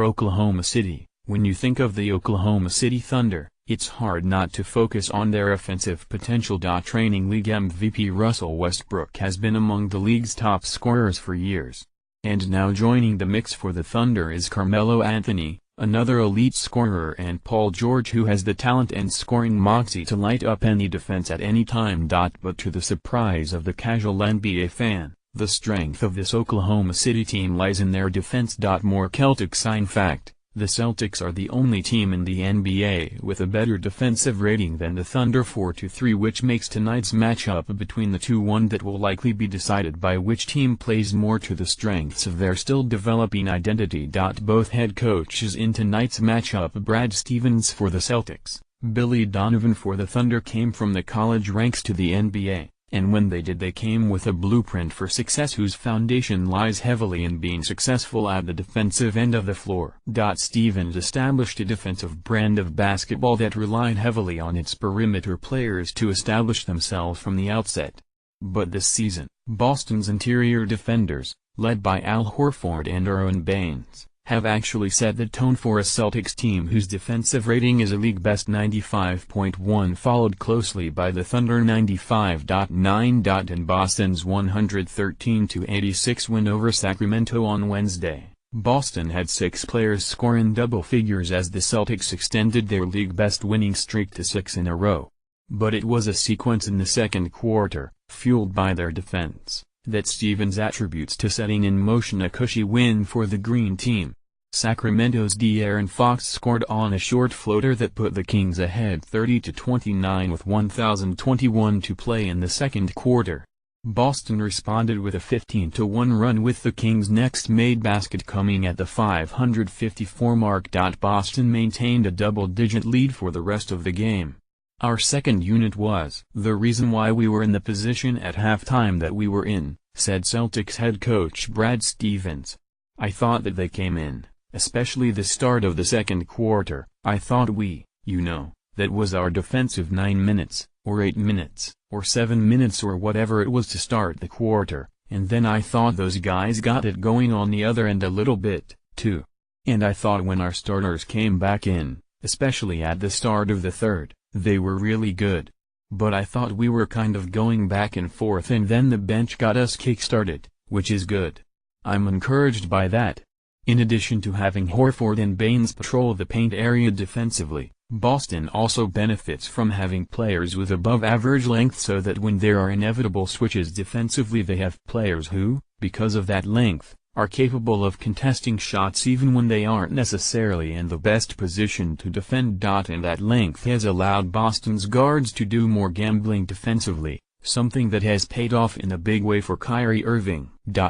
for Oklahoma City. When you think of the Oklahoma City Thunder, it's hard not to focus on their offensive potential. Training league MVP Russell Westbrook has been among the league's top scorers for years. And now joining the mix for the Thunder is Carmelo Anthony, another elite scorer, and Paul George, who has the talent and scoring moxie to light up any defense at any time. But to the surprise of the casual NBA fan, the strength of this Oklahoma City team lies in their defense. More Celtics. In fact, the Celtics are the only team in the NBA with a better defensive rating than the Thunder, 4-3, which makes tonight's matchup between the two one that will likely be decided by which team plays more to the strengths of their still developing identity. Both head coaches in tonight's matchup, Brad Stevens for the Celtics, Billy Donovan for the Thunder, came from the college ranks to the NBA. And when they did, they came with a blueprint for success whose foundation lies heavily in being successful at the defensive end of the floor. Stevens established a defensive brand of basketball that relied heavily on its perimeter players to establish themselves from the outset. But this season, Boston's interior defenders, led by Al Horford and Aaron Baines, have actually set the tone for a Celtics team whose defensive rating is a league-best 95.1, followed closely by the Thunder 95.9. and Boston's 113-86 win over Sacramento on Wednesday. Boston had 6 players score in double figures as the Celtics extended their league-best winning streak to 6 in a row. But it was a sequence in the second quarter, fueled by their defense, that Stevens attributes to setting in motion a cushy win for the Green Team. Sacramento's De'Aaron Fox scored on a short floater that put the Kings ahead 30-29 with 1,021 to play in the second quarter. Boston responded with a 15-1 run, with the Kings' next made basket coming at the 554 mark. Boston maintained a double-digit lead for the rest of the game. Our second unit was the reason why we were in the position at halftime that we were in, said Celtics head coach Brad Stevens. I thought that they came in, especially the start of the second quarter. I thought that was our defensive 9 minutes, or 8 minutes, or 7 minutes, or whatever it was to start the quarter, and then I thought those guys got it going on the other end a little bit, too. And I thought when our starters came back in, especially at the start of the third, they were really good. But I thought we were kind of going back and forth, and then the bench got us kick-started, which is good. I'm encouraged by that. In addition to having Horford and Baines patrol the paint area defensively, Boston also benefits from having players with above-average length, so that when there are inevitable switches defensively, they have players who, because of that length, are capable of contesting shots even when they aren't necessarily in the best position to defend. And that length has allowed Boston's guards to do more gambling defensively, something that has paid off in a big way for Kyrie Irving.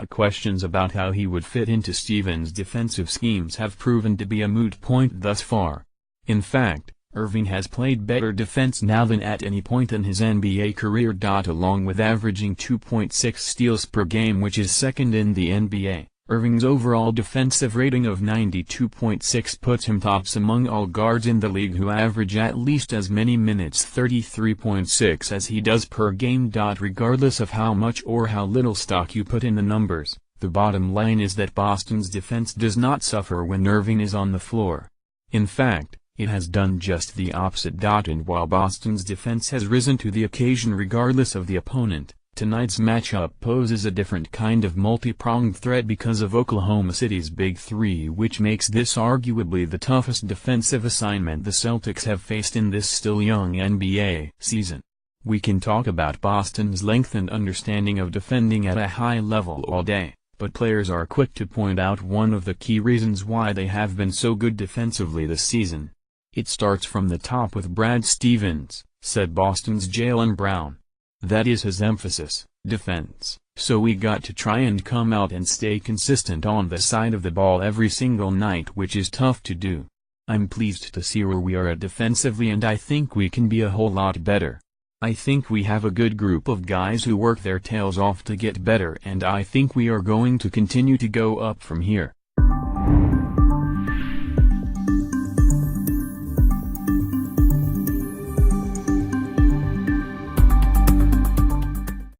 Questions about how he would fit into Stevens' defensive schemes have proven to be a moot point thus far. In fact, Irving has played better defense now than at any point in his NBA career. Along with averaging 2.6 steals per game, which is second in the NBA, Irving's overall defensive rating of 92.6 puts him tops among all guards in the league who average at least as many minutes, 33.6, as he does per game. Regardless of how much or how little stock you put in the numbers, the bottom line is that Boston's defense does not suffer when Irving is on the floor. In fact, it has done just the opposite. And while Boston's defense has risen to the occasion regardless of the opponent, tonight's matchup poses a different kind of multi-pronged threat because of Oklahoma City's Big Three, which makes this arguably the toughest defensive assignment the Celtics have faced in this still young NBA season. We can talk about Boston's length and understanding of defending at a high level all day, but players are quick to point out one of the key reasons why they have been so good defensively this season. It starts from the top with Brad Stevens, said Boston's Jaylen Brown. That is his emphasis, defense. So we got to try and come out and stay consistent on the side of the ball every single night, which is tough to do. I'm pleased to see where we are at defensively, and I think we can be a whole lot better. I think we have a good group of guys who work their tails off to get better, and I think we are going to continue to go up from here.